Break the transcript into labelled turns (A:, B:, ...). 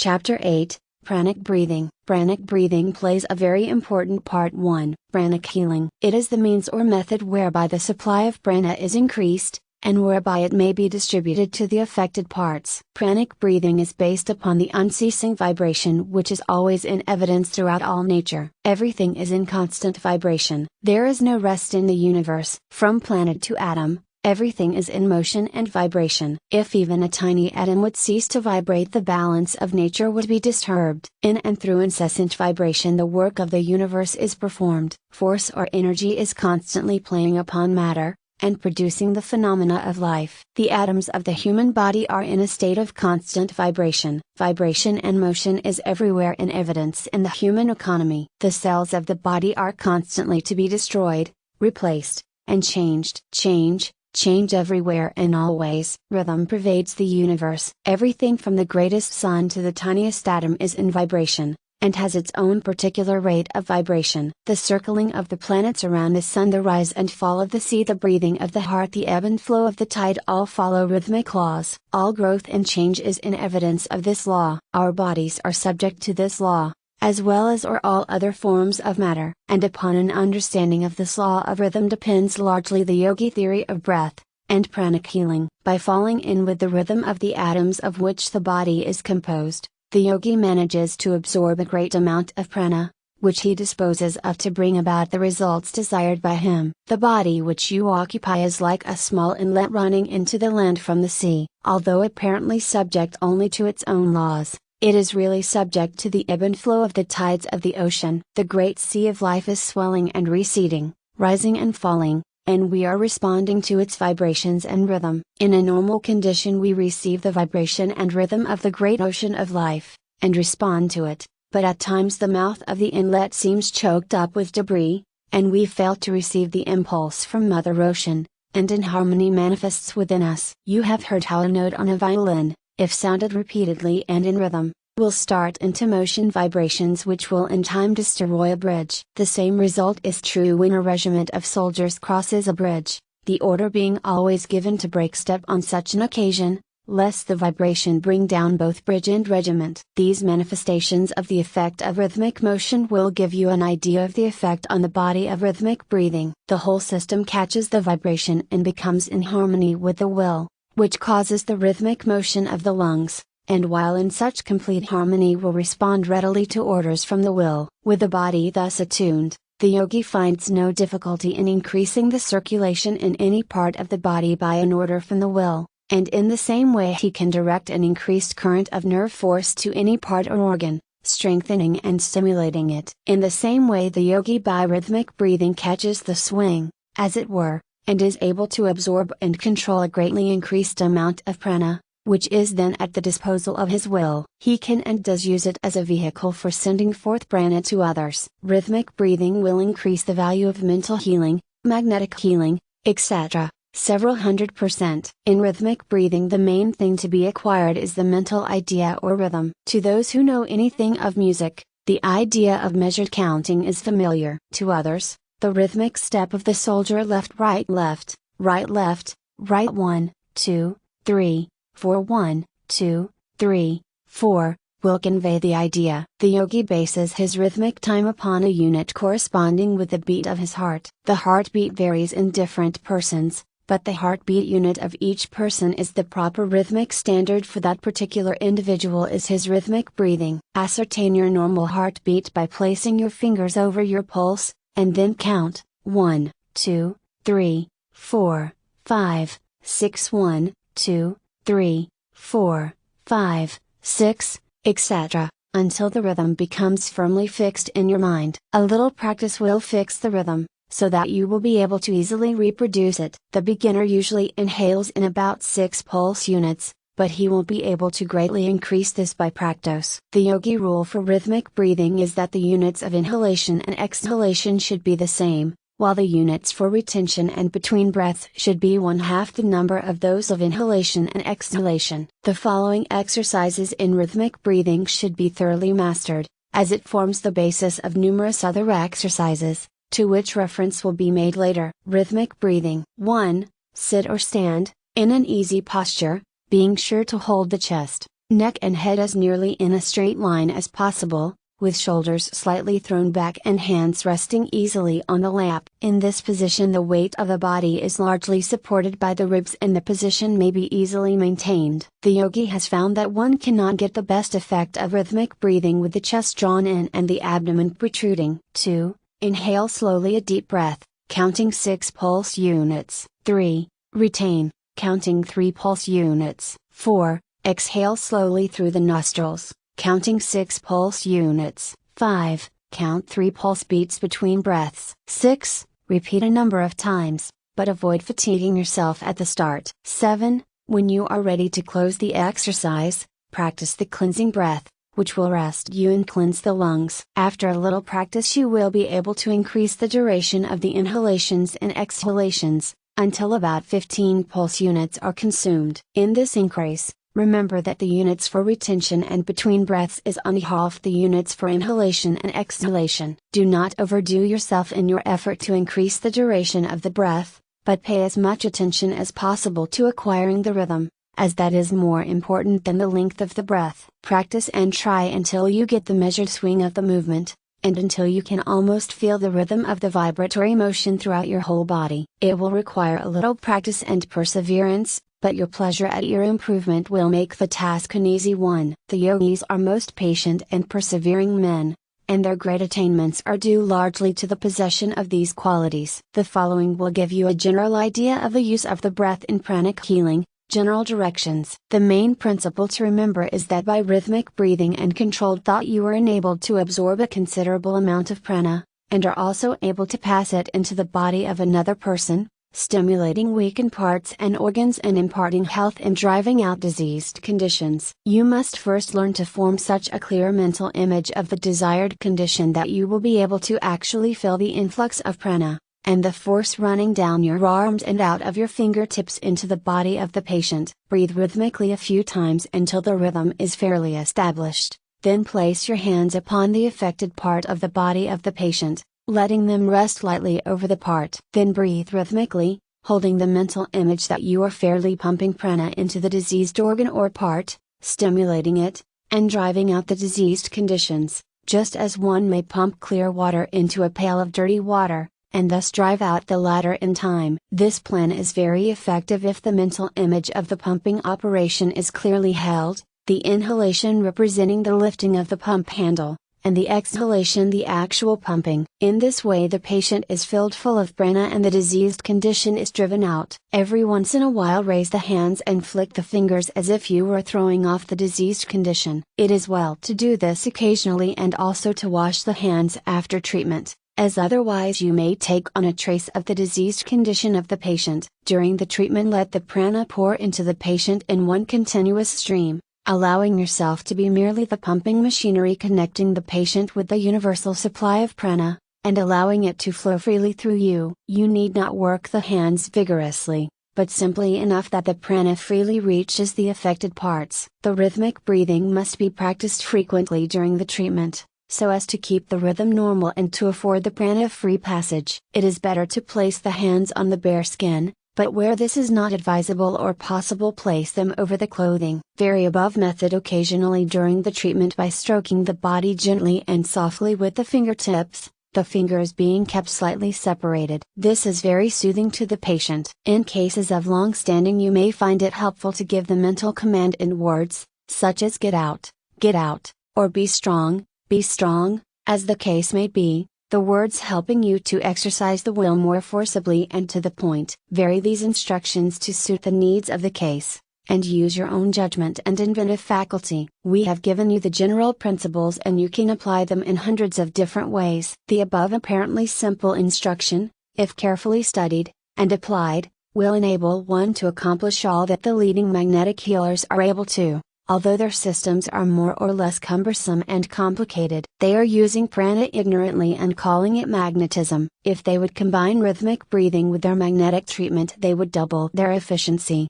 A: Chapter 8, Pranic Breathing. Pranic breathing plays a very important part. 1. Pranic healing. It is the means or method whereby the supply of prana is increased, and whereby it may be distributed to the affected parts. Pranic breathing is based upon the unceasing vibration which is always in evidence throughout all nature. Everything is in constant vibration. There is no rest in the universe. From planet to atom, everything is in motion and vibration. If even a tiny atom would cease to vibrate, the balance of nature would be disturbed. In and through incessant vibration the work of the universe is performed. Force or energy is constantly playing upon matter, and producing the phenomena of life. The atoms of the human body are in a state of constant vibration. Vibration and motion is everywhere in evidence in the human economy. The cells of the body are constantly to be destroyed, replaced, and changed. Change everywhere and always. Rhythm pervades the universe. Everything from the greatest sun to the tiniest atom is in vibration, and has its own particular rate of vibration. The circling of the planets around the sun, the rise and fall of the sea, the breathing of the heart, the ebb and flow of the tide, all follow rhythmic laws. All growth and change is in evidence of this law. Our bodies are subject to this law, as well as are all other forms of matter. And upon an understanding of this law of rhythm depends largely the yogi theory of breath, and pranic healing. By falling in with the rhythm of the atoms of which the body is composed, the yogi manages to absorb a great amount of prana, which he disposes of to bring about the results desired by him. The body which you occupy is like a small inlet running into the land from the sea. Although apparently subject only to its own laws, it is really subject to the ebb and flow of the tides of the ocean. The great sea of life is swelling and receding, rising and falling, and we are responding to its vibrations and rhythm. In a normal condition we receive the vibration and rhythm of the great ocean of life, and respond to it, but at times the mouth of the inlet seems choked up with debris, and we fail to receive the impulse from Mother Ocean, and inharmony manifests within us. You have heard how a note on a violin, if sounded repeatedly and in rhythm, will start into motion vibrations which will in time destroy a bridge. The same result is true when a regiment of soldiers crosses a bridge, the order being always given to break step on such an occasion, lest the vibration bring down both bridge and regiment. These manifestations of the effect of rhythmic motion will give you an idea of the effect on the body of rhythmic breathing. The whole system catches the vibration and becomes in harmony with the will, which causes the rhythmic motion of the lungs, and while in such complete harmony will respond readily to orders from the will. With the body thus attuned, the yogi finds no difficulty in increasing the circulation in any part of the body by an order from the will, and in the same way he can direct an increased current of nerve force to any part or organ, strengthening and stimulating it. In the same way the yogi by rhythmic breathing catches the swing, as it were, and is able to absorb and control a greatly increased amount of prana, which is then at the disposal of his will. He can and does use it as a vehicle for sending forth prana to others. Rhythmic breathing will increase the value of mental healing, magnetic healing, etc., several 100%. In rhythmic breathing the main thing to be acquired is the mental idea or rhythm. To those who know anything of music, the idea of measured counting is familiar. To others, the rhythmic step of the soldier left, right, right 1, 2, 3, 4 1, 2, 3, 4, will convey the idea. The yogi bases his rhythmic time upon a unit corresponding with the beat of his heart. The heartbeat varies in different persons, but the heartbeat unit of each person is the proper rhythmic standard for that particular individual is his rhythmic breathing. Ascertain your normal heartbeat by placing your fingers over your pulse, and then count 1, 2, 3, 4, 5, 6 1, 2, 3, 4, 5, 6, etc., until the rhythm becomes firmly fixed in your mind. A little practice will fix the rhythm, so that you will be able to easily reproduce it. The beginner usually inhales in about 6 pulse units, but he will be able to greatly increase this by practice. The yogi rule for rhythmic breathing is that the units of inhalation and exhalation should be the same, while the units for retention and between breaths should be 1/2 the number of those of inhalation and exhalation. The following exercises in rhythmic breathing should be thoroughly mastered, as it forms the basis of numerous other exercises, to which reference will be made later. Rhythmic breathing. 1. Sit or stand, in an easy posture, being sure to hold the chest, Neck and head as nearly in a straight line as possible, with shoulders slightly thrown back and hands resting easily on the lap. In this position the weight of the body is largely supported by the ribs and the position may be easily maintained. The yogi has found that one cannot get the best effect of rhythmic breathing with the chest drawn in and the abdomen protruding. 2. Inhale slowly a deep breath, counting 6 pulse units. 3. Retain, counting 3 pulse units. 4. Exhale slowly through the nostrils, counting 6 pulse units. 5. Count 3 pulse beats between breaths. 6. Repeat a number of times, but avoid fatiguing yourself at the start. 7. When you are ready to close the exercise, practice the cleansing breath, which will rest you and cleanse the lungs. After a little practice you will be able to increase the duration of the inhalations and exhalations, until about 15 pulse units are consumed. In this increase, remember that the units for retention and between breaths is only half the units for inhalation and exhalation. Do not overdo yourself in your effort to increase the duration of the breath, but pay as much attention as possible to acquiring the rhythm, as that is more important than the length of the breath. Practice and try until you get the measured swing of the movement, and until you can almost feel the rhythm of the vibratory motion throughout your whole body. It will require a little practice and perseverance, but your pleasure at your improvement will make the task an easy one. The yogis are most patient and persevering men, and their great attainments are due largely to the possession of these qualities. The following will give you a general idea of the use of the breath in pranic healing. General directions. The main principle to remember is that by rhythmic breathing and controlled thought you are enabled to absorb a considerable amount of prana, and are also able to pass it into the body of another person, stimulating weakened parts and organs and imparting health and driving out diseased conditions. You must first learn to form such a clear mental image of the desired condition that you will be able to actually feel the influx of prana, and the force running down your arms and out of your fingertips into the body of the patient. Breathe rhythmically a few times until the rhythm is fairly established, then place your hands upon the affected part of the body of the patient, letting them rest lightly over the part. Then breathe rhythmically, holding the mental image that you are fairly pumping prana into the diseased organ or part, stimulating it, and driving out the diseased conditions, just as one may pump clear water into a pail of dirty water, and thus drive out the latter in time. This plan is very effective if the mental image of the pumping operation is clearly held, the inhalation representing the lifting of the pump handle, and the exhalation the actual pumping. In this way the patient is filled full of prana and the diseased condition is driven out. Every once in a while raise the hands and flick the fingers as if you were throwing off the diseased condition. It is well to do this occasionally and also to wash the hands after treatment, as otherwise you may take on a trace of the diseased condition of the patient. During the treatment let the prana pour into the patient in one continuous stream, allowing yourself to be merely the pumping machinery connecting the patient with the universal supply of prana, and allowing it to flow freely through you. You need not work the hands vigorously, but simply enough that the prana freely reaches the affected parts. The rhythmic breathing must be practiced frequently during the treatment, so as to keep the rhythm normal and to afford the prana free passage. It is better to place the hands on the bare skin, but where this is not advisable or possible place them over the clothing. Vary above method occasionally during the treatment by stroking the body gently and softly with the fingertips, the fingers being kept slightly separated. This is very soothing to the patient. In cases of long standing you may find it helpful to give the mental command in words, such as get out, or be strong, as the case may be, the words helping you to exercise the will more forcibly and to the point. Vary these instructions to suit the needs of the case, and use your own judgment and inventive faculty. We have given you the general principles and you can apply them in hundreds of different ways. The above apparently simple instruction, if carefully studied, and applied, will enable one to accomplish all that the leading magnetic healers are able to. Although their systems are more or less cumbersome and complicated, they are using prana ignorantly and calling it magnetism. If they would combine rhythmic breathing with their magnetic treatment they would double their efficiency.